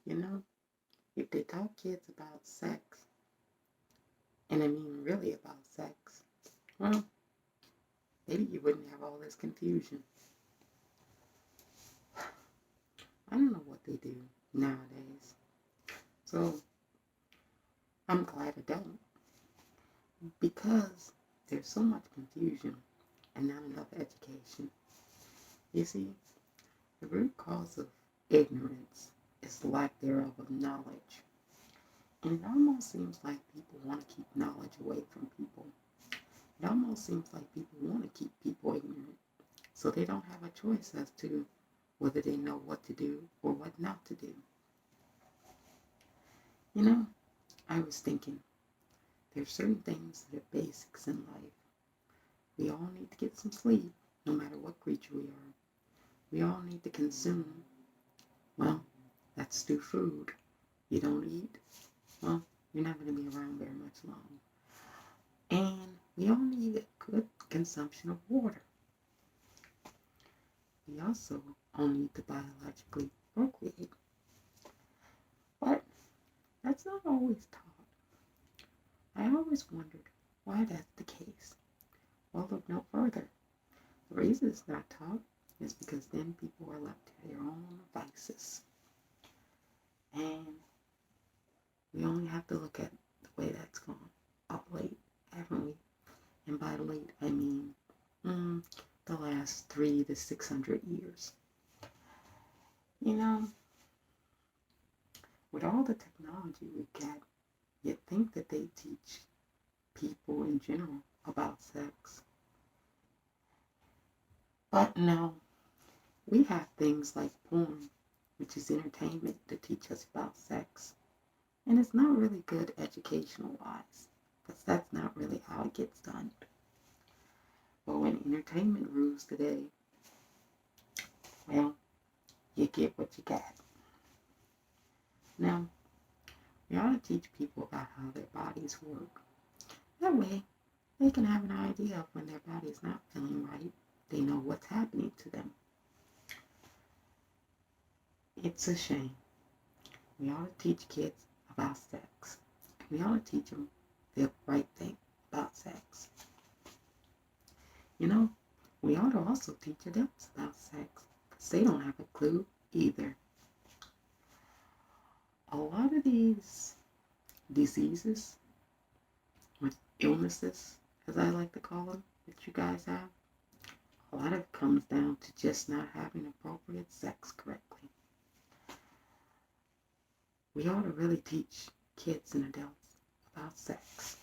You know, if they taught kids about sex, and I mean really about sex, well, maybe you wouldn't have all this confusion. I don't know what they do nowadays. So I'm glad I don't, because there's so much confusion and not enough education. You see, the root cause of ignorance is the lack thereof of knowledge. And it almost seems like people want to keep knowledge away from people. It almost seems like people want to keep people ignorant, so they don't have a choice as to whether they know what to do or what not to do. You know, I was thinking, there's certain things that are basics in life. We all need to get some sleep, no matter what creature we are. We all need to consume. Well, that's through food. You don't eat, well, you're not going to be around very much longer. And we all need a good consumption of water. We also all need to biologically procreate. But that's not always taught. I always wondered why that's the case. Well, look no further. The reason it's not taught is because then people are left to their own devices. And we only have to look at the way that's gone of late, haven't we? And by late, I mean the last 300 to 600 years. You know, with all the technology we get, you'd think that they teach people in general about sex. But no, we have things like porn, which is entertainment, to teach us about sex. And it's not really good educational wise, because that's not really how it gets done. But when entertainment rules today, well, you get what you got. Now, we ought to teach people about how their bodies work. That way, they can have an idea of when their body is not feeling right. They know what's happening to them. It's a shame. We ought to teach kids about sex. We ought to teach them the right thing about sex. You know, we ought to also teach adults about sex, because they don't have a clue either. A lot of these diseases, or illnesses, as I like to call them, that you guys have, a lot of it comes down to just not having appropriate sex correctly. We ought to really teach kids and adults about sex.